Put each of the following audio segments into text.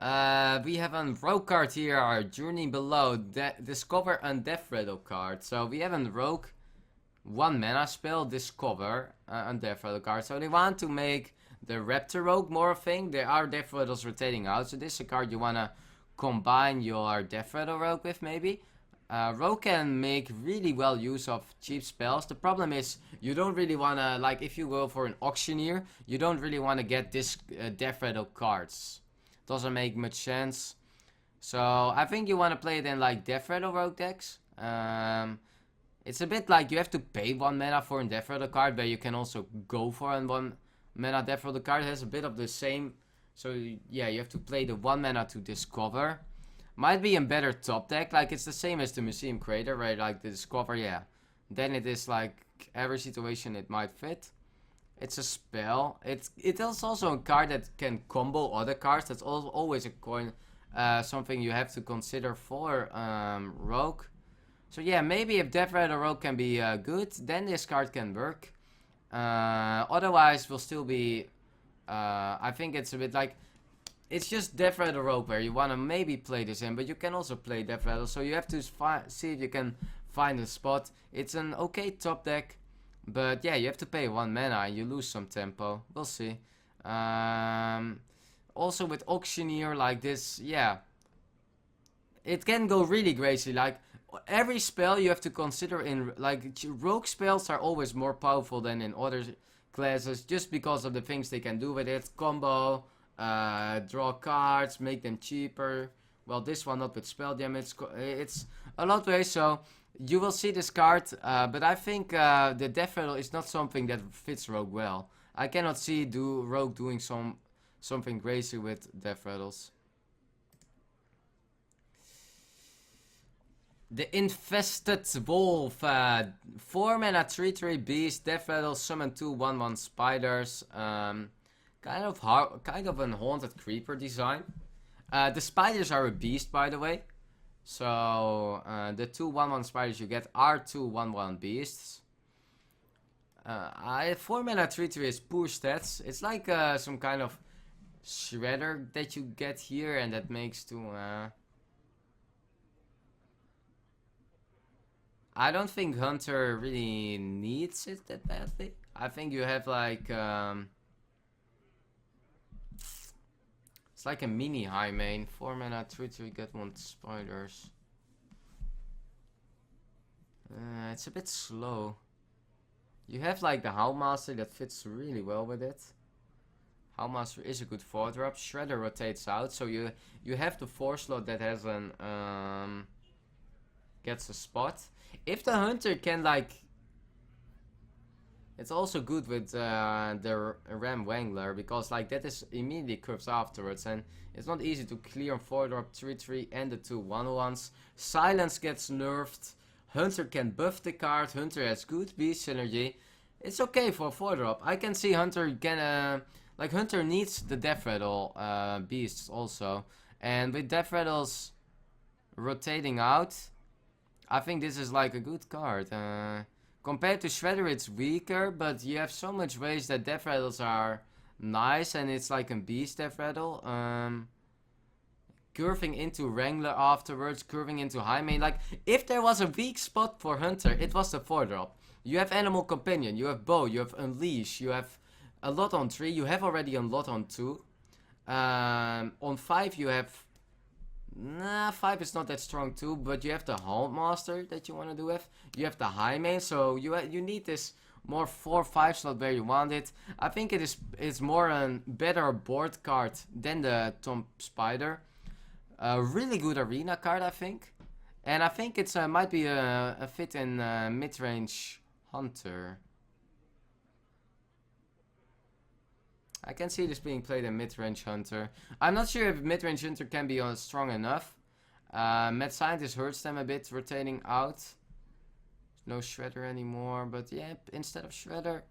We have a rogue card here, our journey below. Discover Undeath Rattle card. So we have a rogue 1 mana spell, Discover Undeath Rattle card. So they want to make the Raptor Rogue more a thing. There are Death Rattles rotating out. So this is a card you wanna combine your Death Rattle Rogue with maybe. Rogue can make really well use of cheap spells. The problem is you don't really wanna, like if you go for an Auctioneer, you don't really wanna get this Death Rattle cards. Doesn't make much sense. So I think you want to play it in like Death Rattle Rogue decks. It's a bit like you have to pay 1 mana for a Death Rattle card, but you can also go for a 1 mana Death Rattle card. It has a bit of the same. So yeah, you have to play the 1 mana to discover. Might be a better top deck. Like it's the same as the Museum Crater, right? Like the discover, yeah. Then it is like every situation it might fit. It's a spell. It is also a card that can combo other cards. That's always a coin, something you have to consider for Rogue. So yeah, maybe if Death Rattle Rogue can be good, then this card can work. Otherwise, will still be. I think it's a bit like. It's just Death Rattle Rogue where you want to maybe play this in, but you can also play Death Rattle. So you have to see if you can find a spot. It's an okay top deck. But yeah, you have to pay 1 mana and you lose some tempo. We'll see. Also with Auctioneer like this, yeah. It can go really crazy. Like every spell you have to consider in, like rogue spells are always more powerful than in other classes. Just because of the things they can do with it. Combo, draw cards, make them cheaper. Well, this one not with spell damage. It's a lot of ways, so... You will see this card, but I think the Death Rattle is not something that fits Rogue well. I cannot see Rogue doing something crazy with Death Rattles. The Infested Wolf, 4 mana 3/3 beast, Death Rattle, summon 2 1/1 spiders. Kind of an haunted creeper design. The spiders are a beast, by the way. So, the 2 1/1 spiders you get are 2 1/1 beasts. 4 mana 3/3 is poor stats. It's like some kind of shredder that you get here, and that makes 2. I don't think Hunter really needs it that badly. I think you have like. It's like a mini high main. 4 mana 3/3 get 1 spiders. It's a bit slow. You have like the Howlmaster that fits really well with it. Howlmaster is a good 4-drop. Shredder rotates out, so you have the 4 slot that has an gets a spot. If the Hunter can like. It's also good with the Ram Wangler, because like that is immediately curves afterwards, and it's not easy to clear 4-drop 3/3 and the 2 1/1s. Silence gets nerfed. Hunter can buff the card. Hunter has good beast synergy. It's okay for 4-drop. I can see Hunter can like Hunter needs the Death Rattle beasts also, and with Death Rattles rotating out, I think this is like a good card. Compared to Shredder, it's weaker, but you have so much ways that Death Rattles are nice, and it's like a beast Death Rattle. Curving into Wrangler afterwards, curving into High Main. Like, if there was a weak spot for Hunter, it was the 4-drop. You have Animal Companion, you have Bow, you have Unleash, you have a lot on 3, you have already a lot on 2. On 5 you have... Nah, 5 is not that strong too, but you have the Houndmaster that you want to do with. You have the High Main, so you need this more 4/5 slot where you want it. I think it's more a better board card than the Tom Spider. A really good arena card, I think. And I think it's might be a fit in mid-range Hunter. I can see this being played in mid-range Hunter. I'm not sure if mid-range Hunter can be strong enough. Mad Scientist hurts them a bit, rotating out. No Shredder anymore, but yeah, instead of Shredder,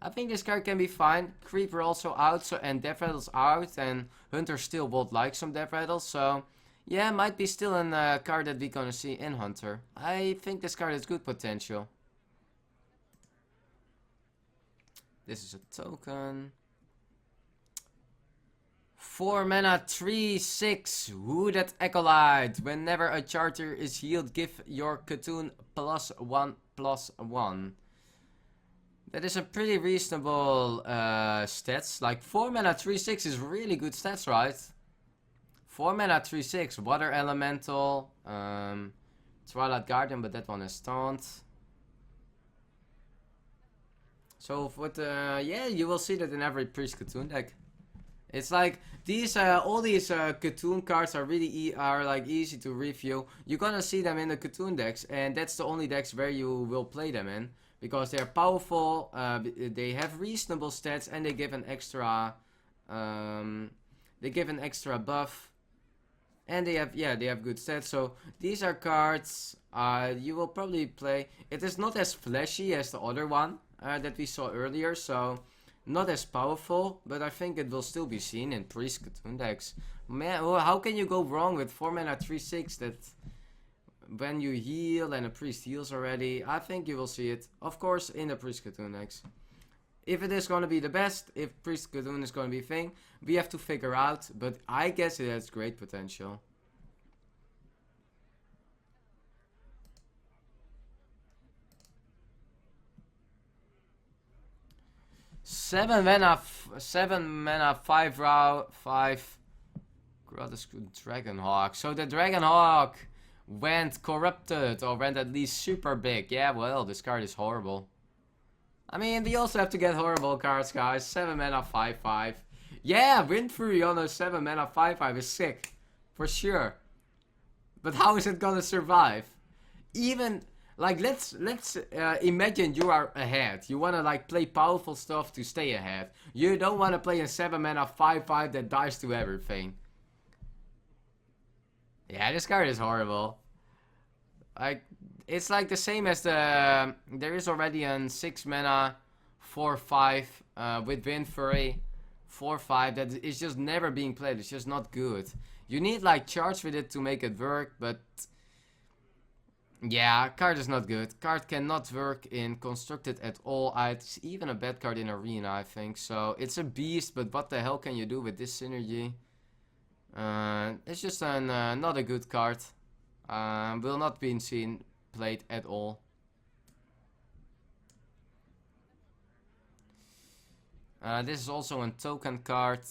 I think this card can be fine. Creeper also out, so and Death Rattle's out, and Hunter still would like some Death Rattles, so yeah, might be still a card that we're gonna see in Hunter. I think this card has good potential. This is a token. 4 mana, 3/6. Hooded Acolyte. Whenever a charter is healed, give your Khotun +1/+1. That is a pretty reasonable stats. Like 4 mana, 3/6 is really good stats, right? 4 mana, 3/6. Water Elemental. Twilight Guardian, but that one is taunt. So with yeah, you will see that in every Priest Khotun deck. It's like these all these Khotun cards are really easy to review. You're gonna see them in the Khotun decks, and that's the only decks where you will play them in, because they're powerful. They have reasonable stats, and they give an extra buff, and they have good stats. So these are cards you will probably play. It is not as flashy as the other one that we saw earlier, so not as powerful, but I think it will still be seen in Priest Khotun decks. Man, how can you go wrong with 4 mana 3/6 that when you heal and a Priest heals already? I think you will see it, of course, in the Priest Khotun decks. If it is going to be the best, if Priest Khotun is going to be a thing, we have to figure out, but I guess it has great potential. Seven mana, 5 Grotesque Dragonhawk. So the Dragonhawk went corrupted, or went at least super big. Yeah, well, this card is horrible. I mean, we also have to get horrible cards, guys. 7 mana, 5/5. Yeah, Wind Fury on a 7 mana, 5/5 is sick, for sure. But how is it gonna survive? Even like, let's imagine you are ahead. You wanna like play powerful stuff to stay ahead. You don't wanna play a 7 mana 5/5 that dies to everything. Yeah, this card is horrible. Like, it's like the same as the there is already a 6 mana 4/5 with Wind Fury 4/5 that is just never being played. It's just not good. You need like charge with it to make it work, but yeah, card is not good. Card cannot work in constructed at all. It's even a bad card in arena, I think. So it's a beast, but what the hell can you do with this synergy? It's just not a good card. Will not be seen played at all. This is also a token card.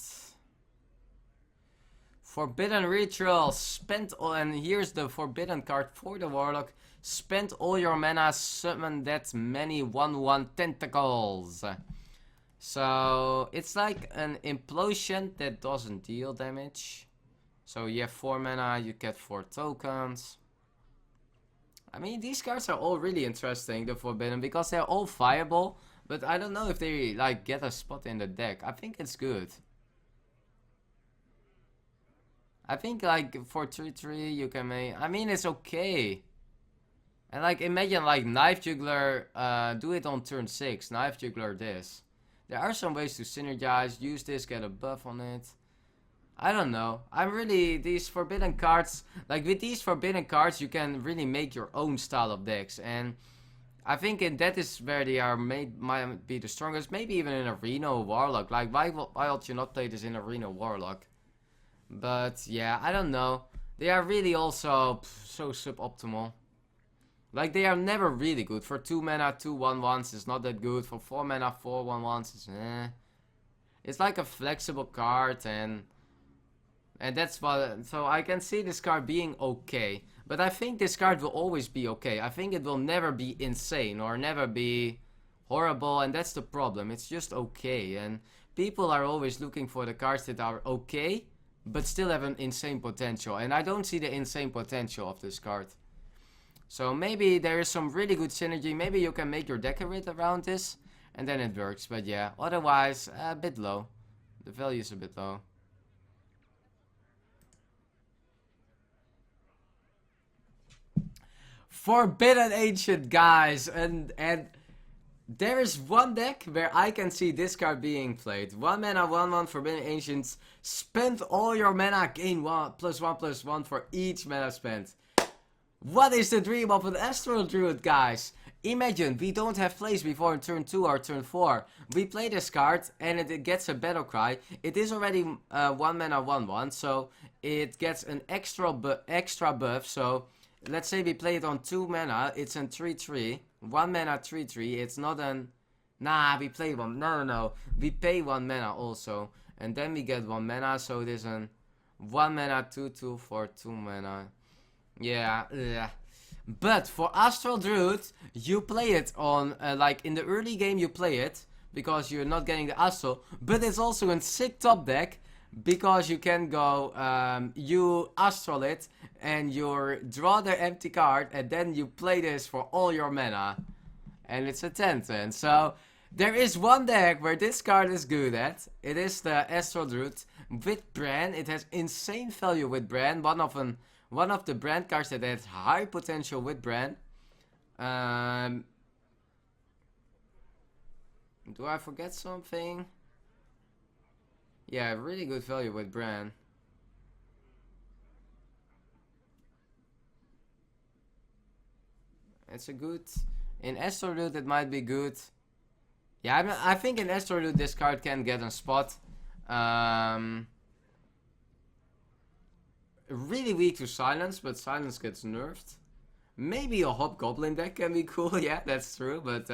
Forbidden Ritual. Spend all, and here's the forbidden card for the Warlock. Spend all your mana, summon that many 1/1 tentacles. So it's like an implosion that doesn't deal damage. So you have 4 mana, you get 4 tokens. I mean, these cards are all really interesting, the forbidden, because they're all viable. But I don't know if they like get a spot in the deck. I think it's good. I think like for 3/3 you can make, I mean, it's okay. And like imagine like Knife Juggler, do it on turn 6, Knife Juggler this. There are some ways to synergize, use this, get a buff on it. I don't know. I'm really, these forbidden cards, like with these forbidden cards you can really make your own style of decks. And I think that is where they are might be the strongest, maybe even in Arena Warlock. Like why would you not play this in Arena Warlock? But yeah, I don't know. They are really also so suboptimal. Like they are never really good. For 2 mana 2/1/1s is not that good. For 4 mana 4/1/1s is It's like a flexible card, and that's what. So I can see this card being okay, but I think this card will always be okay. I think it will never be insane or never be horrible, and that's the problem. It's just okay, and people are always looking for the cards that are okay but still have an insane potential, and I don't see the insane potential of this card. So maybe there is some really good synergy. Maybe you can make your decorate around this, and then it works. But yeah, otherwise a bit low. The value is a bit low. Forbidden Ancient, guys, and there is one deck where I can see this card being played. 1 mana 1/1 Forbidden Ancients. Spend all your mana, gain +1/+1 for each mana spent. What is the dream of an Astral Druid, guys? imagine we don't have plays before in turn 2 or turn 4. We play this card and it gets a battle cry. It is already 1 mana 1/1, so it gets an extra buff. So let's say we play it on 2 mana, it's a 3/3. 1 mana 3/3, it's not an... Nah, we play one. No. We pay 1 mana also. And then we get 1 mana, so it is an 1 mana 2/2 for 2 mana. Yeah, ugh. But for Astral Druid, you play it on, like in the early game you play it, because you're not getting the Astral. But it's also a sick top deck, because you can go, you Astral it, and you draw the empty card, and then you play this for all your mana. And it's a 10/10, so... There is one deck where this card is good at. It is the Astral Druid with Bran. It has insane value with Bran. One of the Bran cards that has high potential with Bran. Do I forget something? Yeah, really good value with Bran. It's a good... In Astral Druid it might be good. Yeah, I think in Astral Druid this card can get a spot. Really weak to Silence, but Silence gets nerfed. Maybe a Hobgoblin deck can be cool, yeah, that's true, but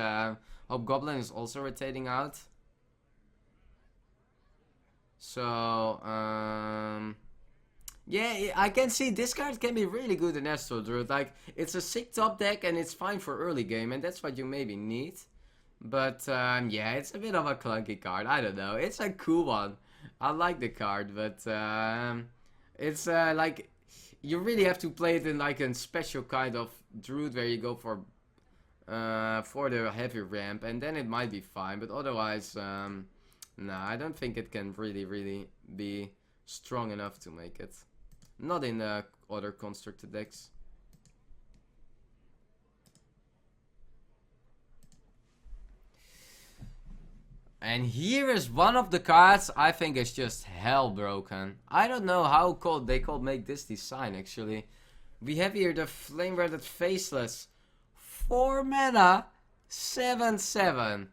Hobgoblin is also rotating out. So, yeah, I can see this card can be really good in Astral Druid. Like, it's a sick top deck and it's fine for early game, and that's what you maybe need. But, yeah, it's a bit of a clunky card. I don't know. It's a cool one. I like the card, but, it's, like, you really have to play it in, like, a special kind of Druid where you go for the heavy ramp, and then it might be fine. But otherwise, nah, I don't think it can really be strong enough to make it. Not in the other constructed decks. And here is one of the cards I think is just hell broken. I don't know how they could make this design actually. We have here the Flamewreathed Faceless. 4 mana, 7/7.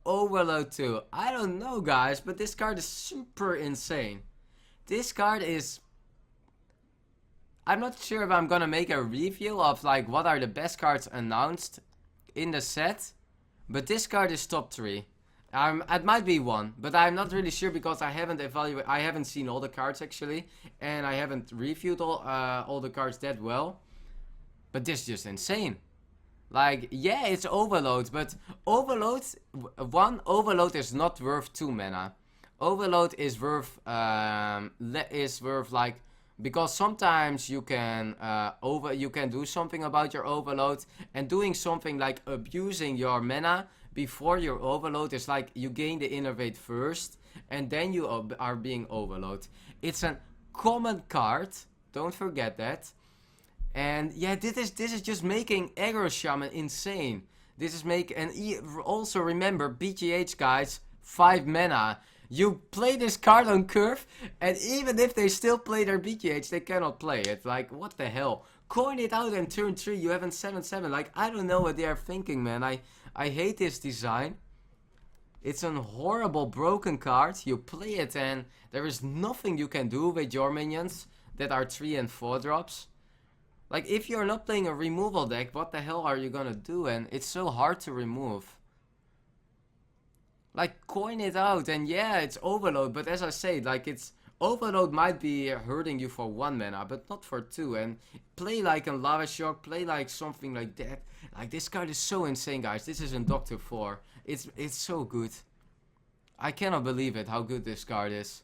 Overload 2. I don't know guys, but this card is super insane. This card is... I'm not sure if I'm gonna make a review of like what are the best cards announced in the set. But this card is top 3. It might be 1, but I'm not really sure because I haven't seen all the cards actually, and I haven't reviewed all the cards that well. But this is just insane. Like, yeah, it's Overload, but Overload is not worth 2 mana. Overload is worth like, because sometimes you can do something about your Overload, and doing something like abusing your mana before your Overload is like you gain the Innervate first and then you are being Overload. It's a common card, don't forget that. And yeah, this is just making Aggro Shaman insane. This is also remember BGH guys, 5 mana. You play this card on curve, and even if they still play their BGH, they cannot play it. Like, what the hell? Coin it out and turn 3, you have a 7/7. Like, I don't know what they are thinking, man. I hate this design. It's a horrible broken card. You play it and there is nothing you can do with your minions that are 3 and 4 drops. Like, if you're not playing a removal deck, what the hell are you gonna do? And it's so hard to remove. Like, coin it out, and yeah, it's Overload, but as I say, like, it's... Overload might be hurting you for 1 mana, but not for 2, and play like a Lava Shock, play like something like that. Like, this card is so insane, guys. This is in Doctor 4. It's so good. I cannot believe it, how good this card is.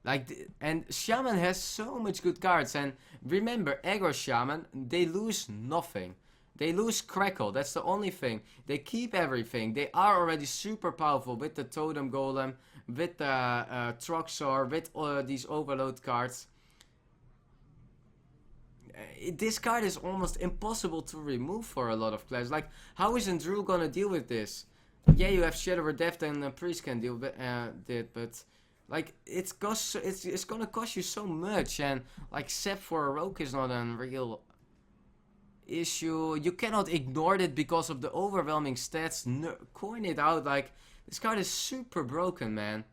Like, and Shaman has so much good cards, and remember, Aggro Shaman, they lose nothing. They lose Crackle, that's the only thing. They keep everything. They are already super powerful with the Totem Golem, with the Troxor, with these Overload cards. This card is almost impossible to remove for a lot of players. Like, how is Drew gonna deal with this? Yeah, you have Shadow of Death and Priest can deal with it, but... Like, it's gonna cost you so much, and like, Sep for a Rogue is not a real... issue. You cannot ignore it because of the overwhelming stats. Coin it out. Like, this card is super broken, man.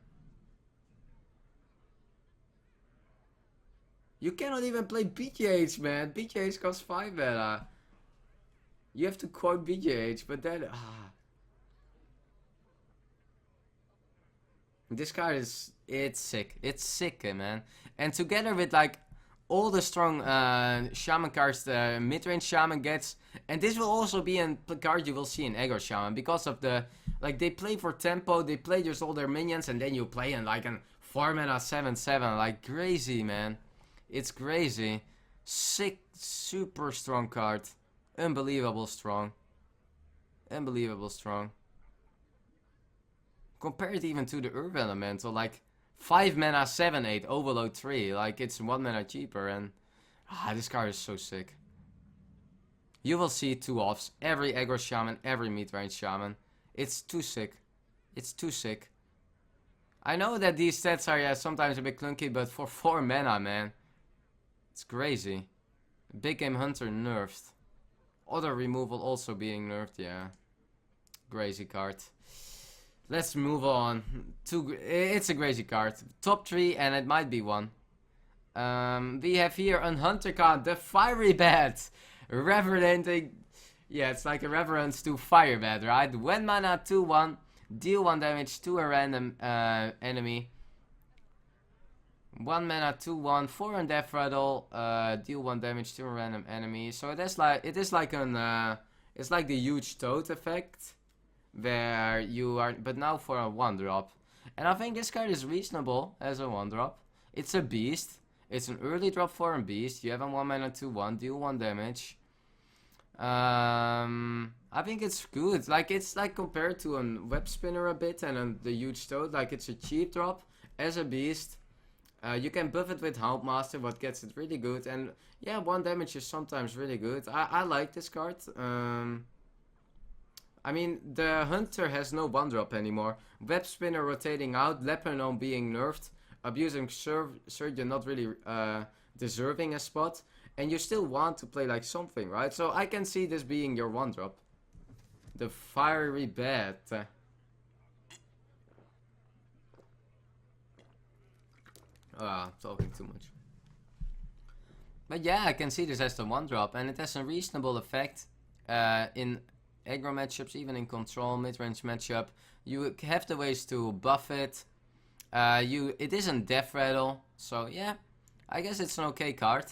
You cannot even play BGH, man. BGH costs 5 mana. You have to quote BGH, but then... This card is... It's sick. It's sick, man. And together with, like, all the strong Shaman cards the mid-range Shaman gets... And this will also be a card you will see in Aggro Shaman. Because of the... Like, they play for tempo, they play just all their minions, and then you play in, like, a 4 mana 7/7. Like, crazy, man. It's crazy. Sick, super strong card. Unbelievable strong. Unbelievable strong. Compare it even to the Earth Elemental, like 5 mana 7/8 Overload 3. Like, it's 1 mana cheaper, and this card is so sick. You will see 2-offs. Every Aggro Shaman, every mid-range Shaman. It's too sick. It's too sick. I know that these stats are sometimes a bit clunky, but for 4 mana, man. It's crazy. Big Game Hunter nerfed. Other removal also being nerfed, yeah. Crazy card. Let's move on. It's a crazy card. Top 3, and it might be one. We have here a Hunter card, the Fiery Bat. Reverenting. Yeah, it's like a reverence to Fire Bat, right? 1 mana, 2/1. Deal 1 damage to a random enemy. 1 mana, 2/1, 4 on Death Rattle, deal 1 damage to a random enemy. So it is like it's like the huge toad effect, where you are, but now for a 1-drop. And I think this card is reasonable as a 1-drop. It's a beast. It's an early drop for a beast. You have a 1 mana, 2/1, deal 1 damage. I think it's good. Like, it's like compared to a Web Spinner a bit and the huge toad. Like, it's a cheap drop as a beast. You can buff it with Houndmaster, what gets it really good. And yeah, 1 damage is sometimes really good. I like this card. I mean, the Hunter has no 1-drop anymore. Web Spinner rotating out, Leper Gnome being nerfed, Abusing Surgeon not really deserving a spot. And you still want to play like something, right? So I can see this being your 1-drop. The Fiery Bat. Talking too much. But yeah, I can see this as the 1-drop, and it has a reasonable effect in aggro matchups, even in control, mid-range matchup. You have the ways to buff it. It isn't Death Rattle, so yeah, I guess it's an okay card.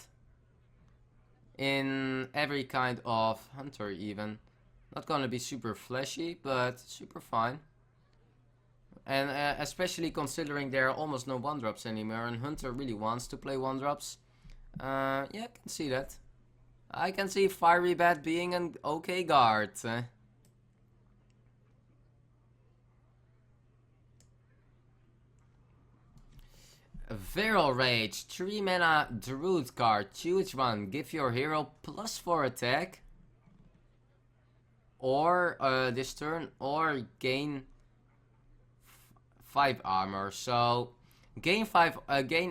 In every kind of Hunter even. Not gonna be super flashy, but super fine. And especially considering there are almost no 1-drops anymore, and Hunter really wants to play 1-drops. Yeah, I can see that. I can see Fiery Bat being an okay guard. Viral Rage, 3 mana Druid card. Choose one. Give your hero +4 attack. Or this turn, or gain 5 armor. So gain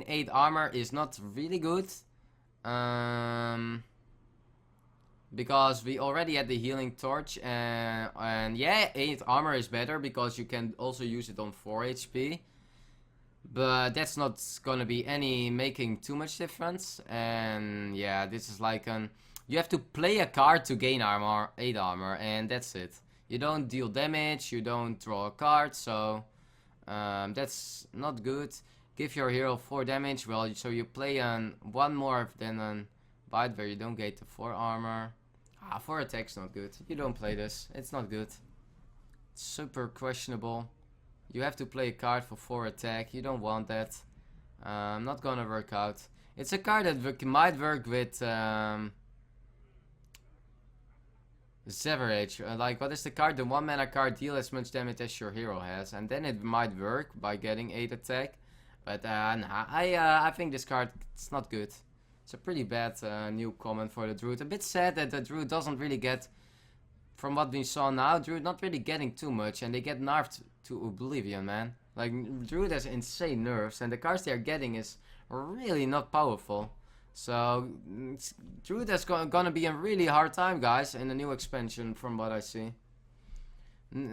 8 armor is not really good. Because we already had the healing torch, and yeah, 8 armor is better because you can also use it on 4 HP. But that's not gonna be making too much difference. And yeah, this is like you have to play a card to gain 8 armor, and that's it. You don't deal damage, you don't draw a card, so that's not good. Give your hero 4 damage. Well, so you play one more than a bite where you don't get the 4 armor. 4 attack's not good. You don't play this. It's not good. It's super questionable. You have to play a card for 4 attack. You don't want that. Not gonna work out. It's a card that might work with ZeForte. Like, what is the card? The 1 mana card, deal as much damage as your hero has, and then it might work by getting 8 attack. But nah, I think this card, it's not good. It's a pretty bad new comment for the Druid. A bit sad that the Druid doesn't really get, from what we saw now, Druid not really getting too much, and they get nerfed to oblivion, man. Like, Druid has insane nerfs, and the cards they are getting is really not powerful. So, Druid is gonna be a really hard time, guys, in the new expansion, from what I see.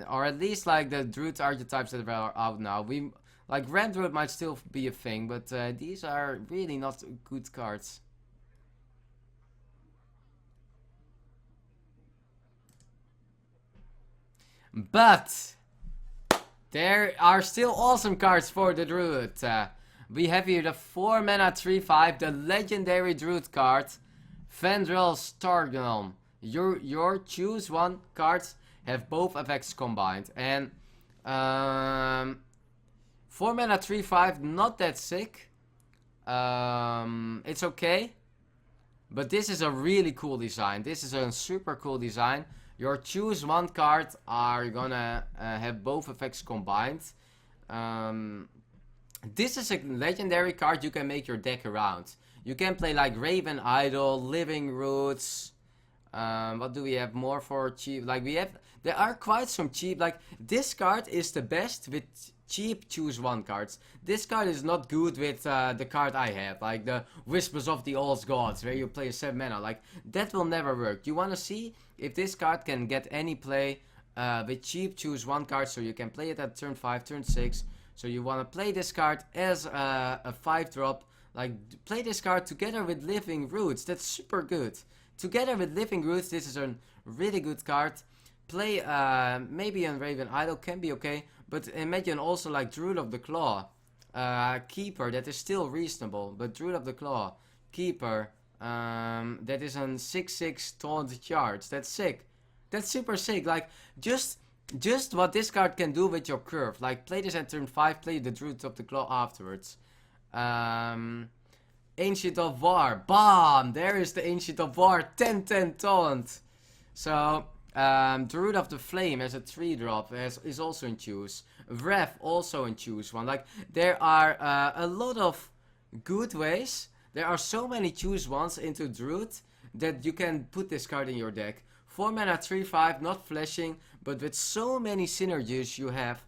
Or at least, like, the Druid archetypes that are out now. Like, Red Druid might still be a thing, but these are really not good cards. But there are still awesome cards for the Druid. We have here the 4 mana 3/5, the legendary Druid card, Fandral Staghelm. Your choose one cards have both effects combined. And 4 mana 3/5, not that sick. It's okay. But this is a really cool design. This is a super cool design. Your choose one card are gonna have both effects combined. This is a legendary card you can make your deck around. You can play like Raven Idol, Living Roots. What do we have more for cheap? Like there are quite some cheap. Like this card is the best with cheap choose one cards. This card is not good with the card I have, like the Whispers of the Old Gods, where you play a 7 mana. Like that will never work. You wanna see if this card can get any play with cheap choose one card, so you can play it at turn 5, turn 6. So you wanna play this card as a 5-drop. Like play this card together with Living Roots. That's super good. Together with Living Roots, this is a really good card. Play maybe a Raven Idol can be okay, but imagine also like Druid of the Claw, Keeper, that is still reasonable. But Druid of the Claw, Keeper, that is a 6/6 taunt charge. That's sick. That's super sick. Like just what this card can do with your curve. Like play this at turn 5, play the Druid of the Claw afterwards. Ancient of War, bam! There is the Ancient of War, 10/10 taunt. So Druid of the Flame as a 3-drop is also in choose. Wrath also in choose one. Like there are a lot of good ways. There are so many choose ones into Druid that you can put this card in your deck. 4 mana 3/5, not flashing, but with so many synergies you have,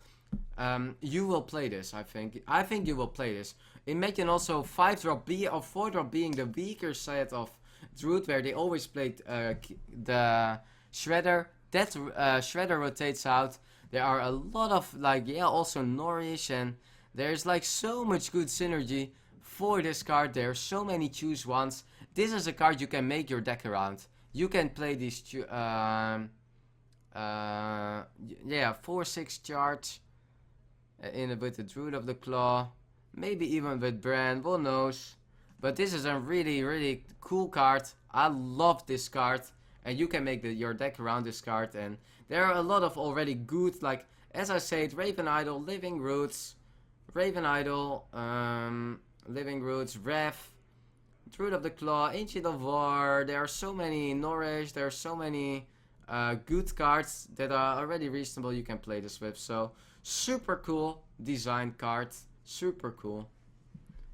you will play this. I think you will play this. Imagine also 5-drop B or 4-drop being the weaker side of Druid, where they always played the Shredder. That Shredder rotates out. There are a lot of like also Nourish, and there's like so much good synergy for this card. There are so many choose ones. This is a card you can make your deck around. You can play these 4/6 charge with the Druid of the Claw. Maybe even with Brand, who knows. But this is a really, really cool card. I love this card. And you can make your deck around this card. And there are a lot of already good, like, as I said, Raven Idol, Living Roots, Raven Idol, Living Roots, Wrath, Druid of the Claw, Ancient of War. There are so many Nourish. There are so many good cards that are already reasonable you can play this with. So, super cool design card. Super cool.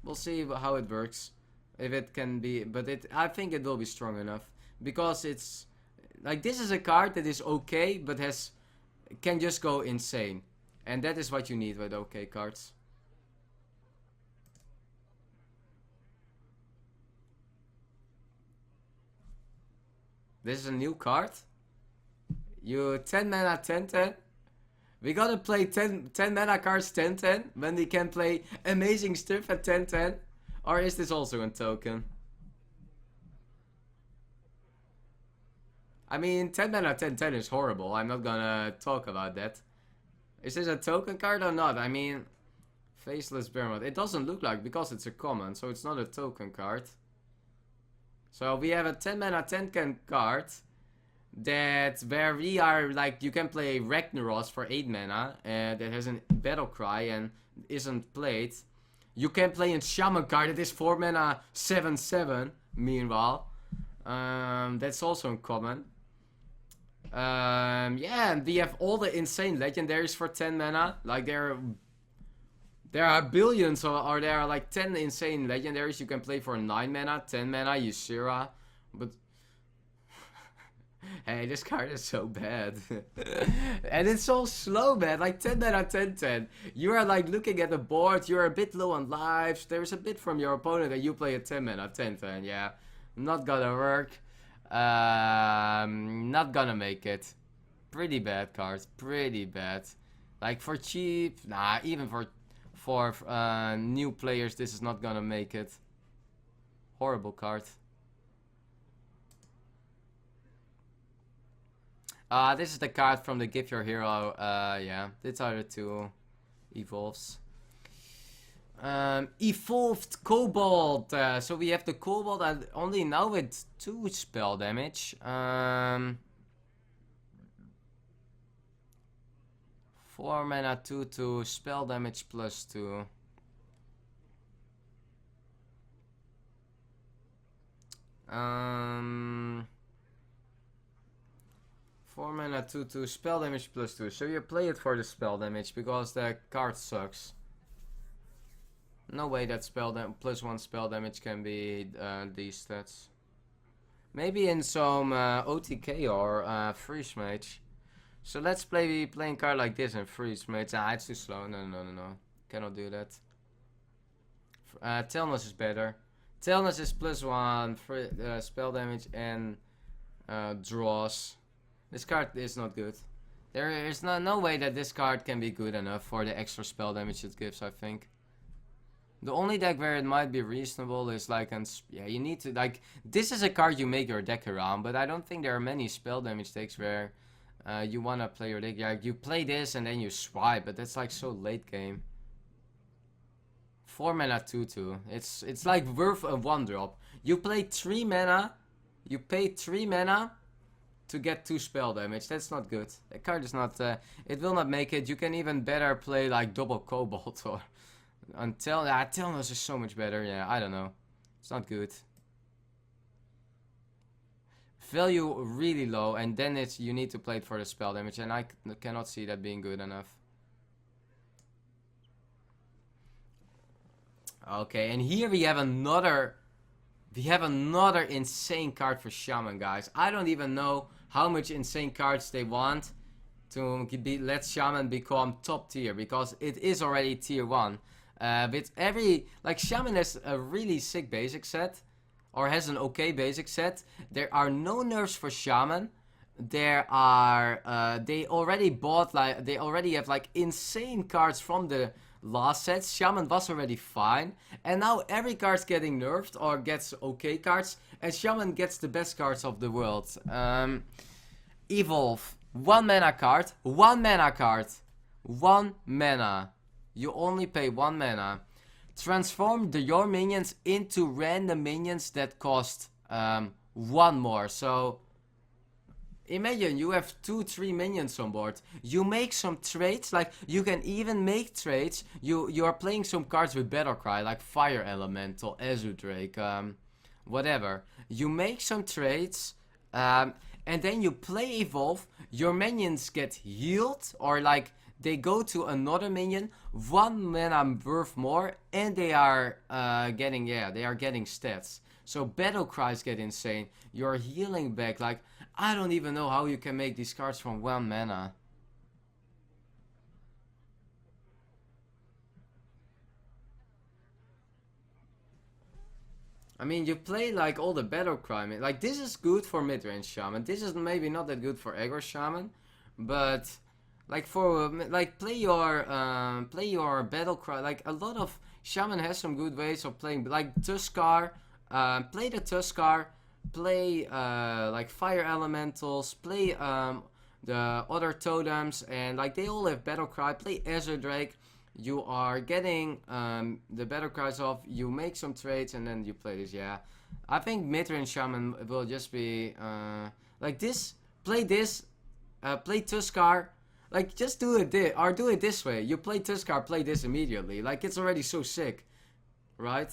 We'll see how it works. If it can be, but I think it will be strong enough. Because it's like this is a card that is okay, but can just go insane. And that is what you need with okay cards. This is a new card. You 10 mana 10/10. We gotta play 10 mana cards 10/10 when we can play amazing stuff at 10/10. Or is this also a token? I mean, 10 mana 10/10 is horrible. I'm not gonna talk about that. Is this a token card or not? I mean, Faceless Behemoth. It doesn't look like, because it's a common, so it's not a token card. So we have a 10 mana 10 card. That where we are like, you can play Ragnaros for 8 mana that has a battle cry and isn't played. You can play a Shaman card that is 4 mana 7/7. Meanwhile, that's also uncommon. And we have all the insane legendaries for 10 mana. Like there are billions, or there are like 10 insane legendaries you can play for 9 mana, 10 mana, Ysera, but. Hey, this card is so bad. And it's so slow, man. Like 10 mana, 10-10. You are like looking at the board. You're a bit low on lives. There's a bit from your opponent and you play a 10 mana, 10-10. Yeah. Not gonna work. Not gonna make it. Pretty bad card. Pretty bad. Like for cheap. Nah, even for new players, this is not gonna make it. Horrible card. This is the card from the Give Your Hero. Yeah, these are the two evolves. Evolved Kobold. So we have the Kobold and only now with 2 spell damage. 4 mana, 2/2, spell damage +2. 4 mana, 2/2, spell damage +2. So you play it for the spell damage because the card sucks. No way that +1 spell damage can be these stats. Maybe in some OTK or Freeze Mage. So let's play playing card like this in Freeze Mage. Ah, it's too slow. No. Cannot do that. Telnus is better. Telnus is +1 spell damage and draws. This card is not good. There is no way that this card can be good enough for the extra spell damage it gives, I think. The only deck where it might be reasonable is like, yeah, you need to, like, this is a card you make your deck around, but I don't think there are many spell damage decks where you want to play your deck. Yeah, you play this and then you swipe, but that's like so late game. 4 mana, 2/2. It's like worth a 1-drop. You play 3 mana, you pay 3 mana to get 2 spell damage. That's not good. That card is not, it will not make it. You can even better play like double Kobold or until Telnus is so much better. Yeah, I don't know. It's not good. Value really low, and then you need to play it for the spell damage, and I cannot see that being good enough. Okay, and here we have another insane card for Shaman, guys. I don't even know how much insane cards they want to let Shaman become top tier, because it is already tier 1. With every, like, Shaman has a really sick basic set, or has an okay basic set. There are no nerfs for Shaman. There are, they already have like insane cards from the last sets. Shaman was already fine, and now every card's getting nerfed or gets okay cards, and Shaman gets the best cards of the world. Evolve. 1 mana card. 1 mana card. 1 mana. You only pay 1 mana. Transform your minions into random minions that cost 1 more. So imagine you have 2-3 minions on board. You make some trades, like you can even make trades. You are playing some cards with Battlecry, like Fire Elemental, Azudrake, whatever. You make some trades, and then you play Evolve. Your minions get healed, or like they go to another minion, 1 mana worth more, and they are getting stats. So battle cries get insane. You're healing back. Like, I don't even know how you can make these cards from 1 mana. I mean, you play like all the battle cry. Like, this is good for mid-range Shaman. This is maybe not that good for aggro Shaman, but like for play your battle cry. Like, a lot of Shaman has some good ways of playing, like Tuskar. Play the Tuskar, play like Fire Elementals, play the other totems, and like they all have battle cry. Play Azudrake. You are getting the battle cries off. You make some trades, and then you play this. Yeah, I think mid-range Shaman will just be like this. Play this. Play Tuskar. Like, just do it this way. You play Tuskar, play this immediately. Like, it's already so sick, right?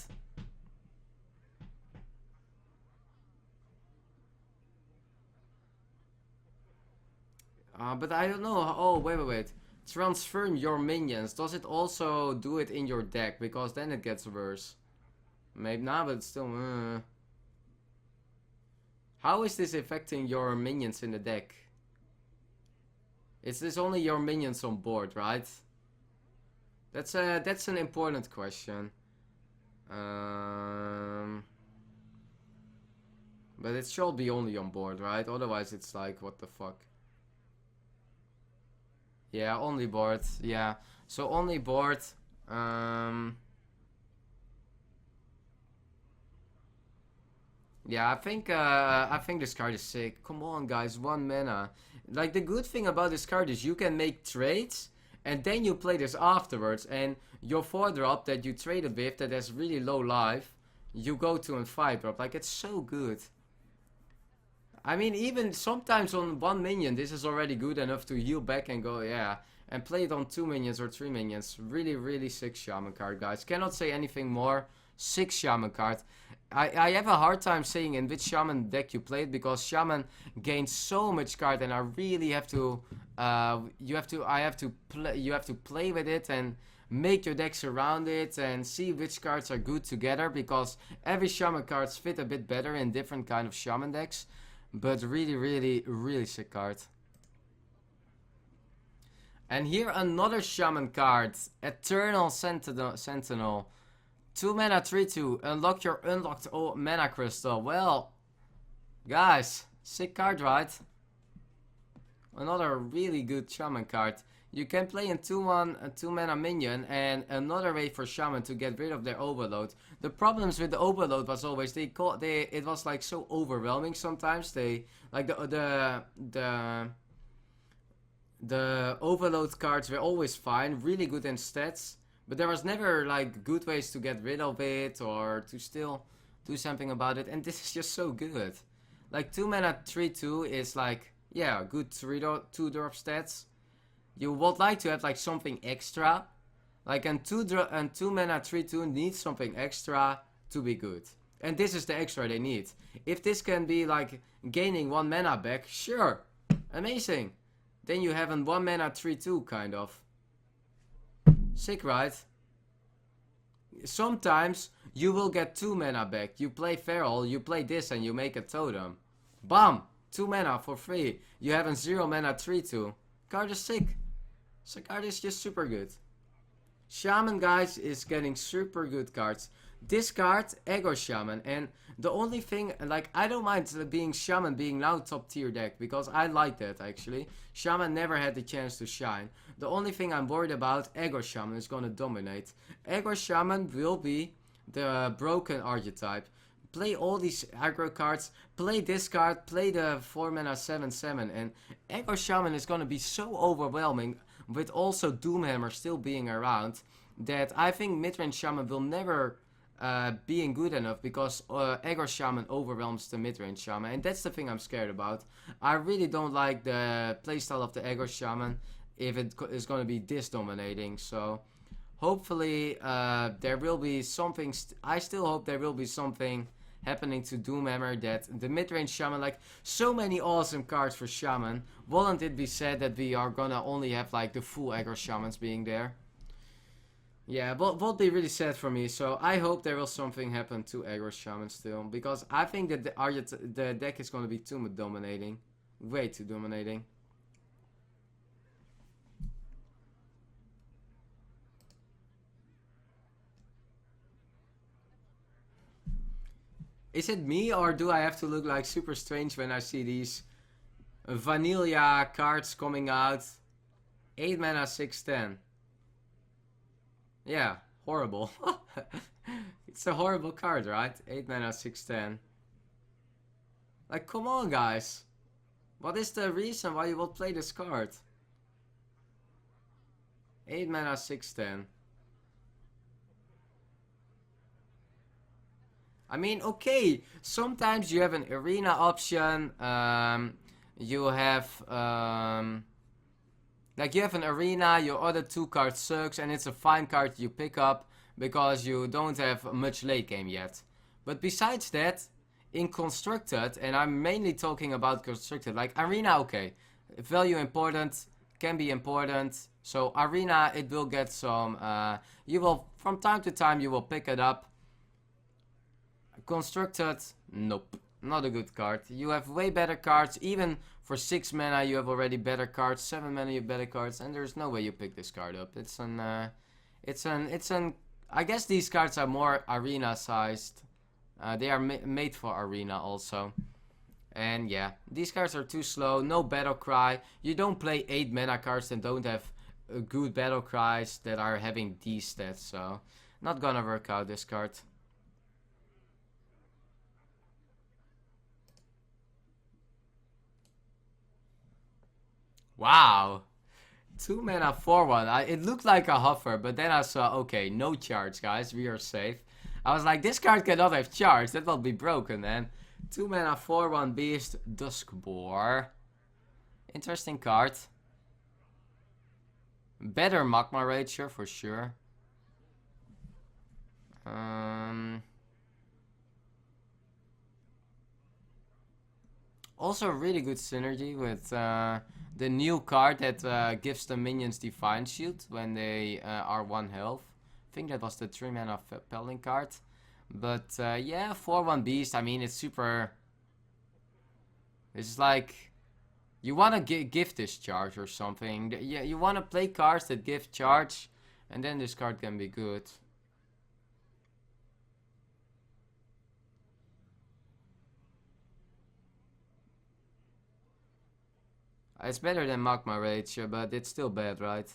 But I don't know. Oh, wait. Transform your minions. Does it also do it in your deck? Because then it gets worse. Maybe not, but still. How is this affecting your minions in the deck? Is this only your minions on board, right? That's an important question. But it should be only on board, right? Otherwise it's like, what the fuck? Yeah, only board. Yeah. So only board. Yeah, I think this card is sick. Come on, guys, 1 mana. Like, the good thing about this card is you can make trades, and then you play this afterwards, and your 4-drop that you traded with that has really low life, you go to a 5-drop. Like, it's so good. I mean, even sometimes on 1 minion, this is already good enough to heal back and go, yeah. And play it on 2 minions or 3 minions. Really, really sick Shaman card, guys. Cannot say anything more. Sick Shaman card. I have a hard time saying in which Shaman deck you played, because Shaman gains so much card, and I really have to you have to play with it and make your decks around it and see which cards are good together, because every Shaman cards fit a bit better in different kind of Shaman decks. But really, really, really sick card. And here another Shaman card, Eternal Sentinel. 2 mana 3/2. Unlock your unlocked mana crystal. Well, guys, sick card, right? Another really good Shaman card. You can play in 2/1 a 2 mana minion, and another way for Shaman to get rid of their overload. The problems with the overload was always it was like so overwhelming sometimes. They like the overload cards were always fine, really good in stats. But there was never like good ways to get rid of it or to still do something about it. And this is just so good. Like 2 mana 3/2 is like, yeah, good 2-drop stats. You would like to have like something extra. Like and 2 mana 3/2 needs something extra to be good. And this is the extra they need. If this can be like gaining 1 mana back, sure. Amazing. Then you have a 1 mana 3/2 kind of. Sick, right? Sometimes you will get 2 mana back. You play Feral, you play this, and you make a totem. Bam! 2 mana for free. You have a 0 mana 3/2. Card is sick. So card is just super good. Shaman, guys, is getting super good cards. This card, Aggro Shaman, and the only thing, like, I don't mind being Shaman being now top tier deck, because I like that actually. Shaman never had the chance to shine. The only thing I'm worried about, Aggro Shaman is gonna dominate. Aggro Shaman will be the broken archetype. Play all these aggro cards, play this card, play the 4 mana 7/7, and Aggro Shaman is gonna be so overwhelming, with also Doomhammer still being around, that I think midrange Shaman will never being good enough, because Aggro Shaman overwhelms the midrange Shaman, and that's the thing I'm scared about. I really don't like the playstyle of the Aggro Shaman if it is going to be this dominating, so hopefully there will be something, I still hope there will be something happening to Doomhammer, that the midrange Shaman, like so many awesome cards for Shaman, wouldn't it be said that we are gonna only have like the full Aggro Shamans being there? Yeah, but would be really sad for me, so I hope there will something happen to Aggro Shaman still, because I think that the deck is gonna be too dominating, way too dominating. Is it me, or do I have to look like super strange when I see these vanilla cards coming out? 8 mana 6/10. Yeah, horrible. It's a horrible card, right? 8 mana 6/10. Like, come on, guys. What is the reason why you will play this card? 8 mana 6/10. I mean, okay, sometimes you have an arena option, you have, like you have an arena, your other 2 card sucks, and it's a fine card you pick up, because you don't have much late game yet. But besides that, in Constructed, and I'm mainly talking about Constructed, like arena, okay, value important, can be important, so arena, it will get some, you will, from time to time, you will pick it up. Constructed, nope. Not a good card. You have way better cards. Even for 6 mana, you have already better cards. 7 mana, you have better cards. And there's no way you pick this card up. It's an. I guess these cards are more arena sized. They are made for arena also. And yeah, these cards are too slow. No battle cry. You don't play 8 mana cards and don't have good battle cries that are having these stats. So, not gonna work out this card. Wow. 2 mana 4/1. It looked like a hover, but then I saw, okay, no charge, guys. We are safe. I was like, this card cannot have charge. That will be broken, man. 2 mana 4/1 beast, Duskboar. Interesting card. Better Magma Rager for sure. Also really good synergy with the new card that gives the minions Divine Shield when they are 1 health. I think that was the 3 mana Pelling card. But yeah, 4/1 beast, I mean, it's super. It's like you want to give this charge or something. Yeah, you want to play cards that give charge, and then this card can be good. It's better than Magma Rage, but it's still bad, right?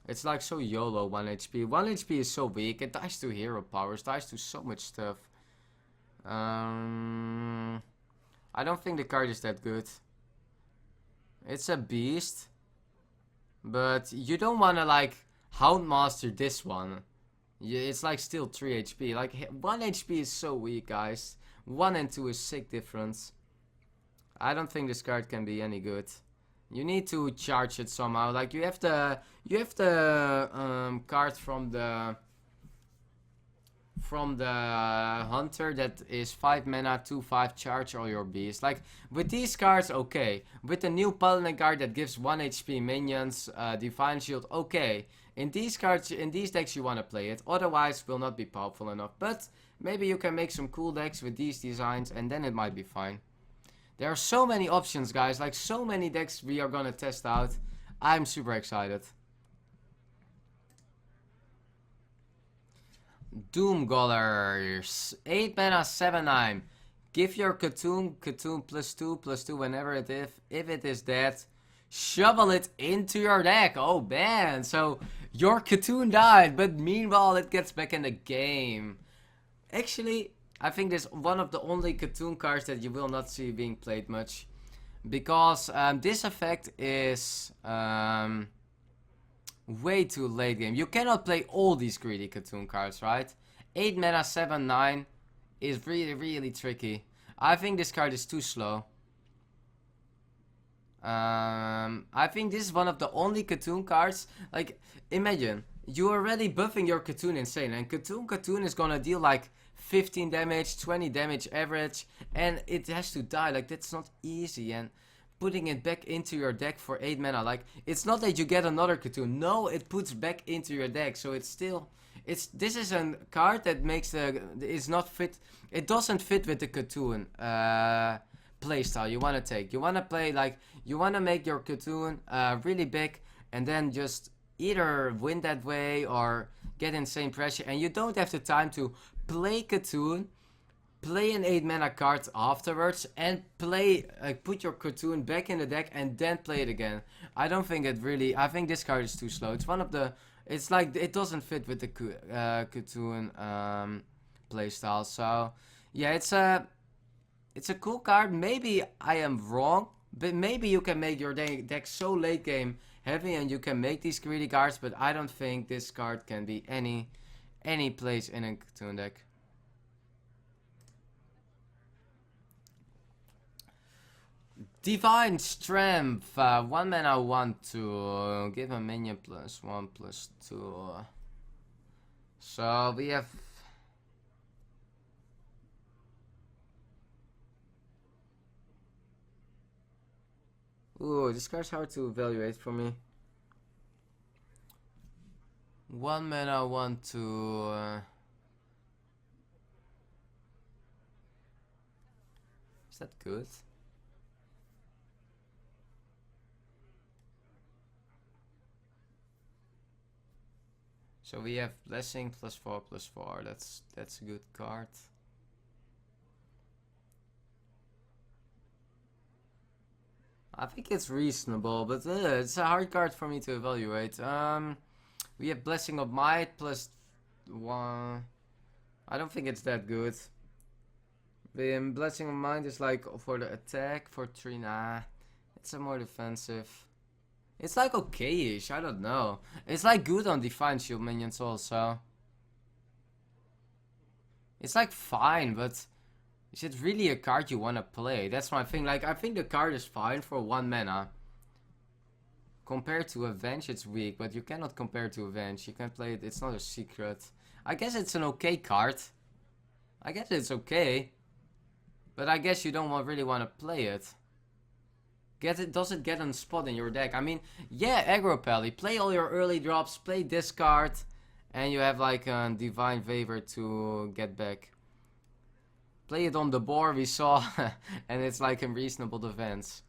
It's like so YOLO 1 HP. 1 HP is so weak. It dies to hero powers, dies to so much stuff. I don't think the card is that good. It's a beast. But you don't want to like Houndmaster this one. It's like still 3 HP. Like 1 HP is so weak, guys. 1 and 2 is sick difference. I don't think this card can be any good. You need to charge it somehow. Like you have the card from the hunter that is 5 mana, 2/5 charge all your beasts. Like with these cards, okay. With the new paladin card that gives 1 HP minions, Divine Shield, okay. In these cards, in these decks, you want to play it. Otherwise, will not be powerful enough. But maybe you can make some cool decks with these designs, and then it might be fine. There are so many options, guys. Like, so many decks we are gonna test out. I'm super excited. Doomcaller. 8 mana, 7/9. Give your Katoon +2/+2 whenever it is. If it is dead, shovel it into your deck. Oh, man. So, your Katoon died, but meanwhile, it gets back in the game. Actually, I think this is one of the only Katoon cards that you will not see being played much. Because this effect is way too late game. You cannot play all these greedy Katoon cards, right? 8 mana, 7/9 is really, really tricky. I think this card is too slow. I think this is one of the only Katoon cards. Like, imagine, you're already buffing your Katoon insane. And Katoon is gonna deal like 15 damage, 20 damage average, and it has to die. Like, that's not easy. And putting it back into your deck for 8 mana, like, it's not that you get another Katoon. No, it puts back into your deck. So it's still, this is a card that makes is not fit. It doesn't fit with the Katoon playstyle you want to take. You want to play like, you want to make your Katoon really big, and then just either win that way or get insane pressure, and you don't have the time to play Katoon, play an 8 mana card afterwards, and play put your Katoon back in the deck and then play it again. I don't think it really. I think this card is too slow. It's one of the. It's like it doesn't fit with the Katoon playstyle. So yeah, it's a cool card. Maybe I am wrong, but maybe you can make your deck so late game heavy and you can make these greedy cards. But I don't think this card can be any place in a Katoon deck. Divine Strength, 1 mana, 1/2. Give a minion +1/+2. So we have. Ooh, this card's hard to evaluate for me. 1 mana, 1/2. that good? So we have Blessing +4/+4. That's a good card. I think it's reasonable, but it's a hard card for me to evaluate. We have Blessing of Might +1. I don't think it's that good. The Blessing of Might is like for the attack for 3. Nah, it's a more defensive. It's like okay-ish, I don't know. It's like good on Divine Shield minions also. It's like fine, but is it really a card you want to play? That's my thing. Like, I think the card is fine for 1 mana. Compared to Avenge, it's weak, but you cannot compare to Avenge. You can play it, it's not a secret. I guess it's an okay card. I guess it's okay. But I guess you don't really want to play it. Does it get on spot in your deck? I mean, yeah, Aggro Pally. Play all your early drops, play this card, and you have like a Divine Favor to get back. Play it on the board we saw, and it's like a reasonable defense.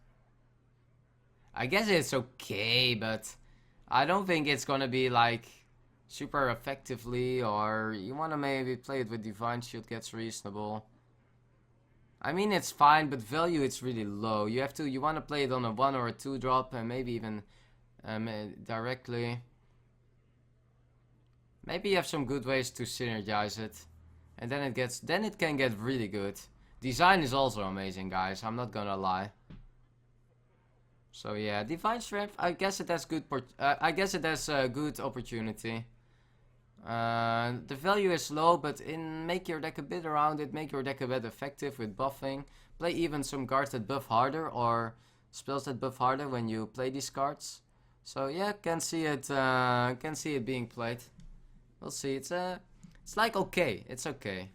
I guess it's okay, but I don't think it's gonna be like super effectively, or you wanna maybe play it with Divine Shield gets reasonable. I mean, it's fine, but value it's really low. You want to play it on a 1 or a 2 drop, and maybe even directly. Maybe you have some good ways to synergize it, and then it can get really good. Design is also amazing, guys. I'm not gonna lie. So yeah, Divine Strength. I guess it has good. I guess it has a good opportunity. The value is low, but make your deck a bit around it, make your deck a bit effective with buffing. Play even some cards that buff harder, or spells that buff harder when you play these cards. So yeah, can see it being played. We'll see. It's like okay. It's okay.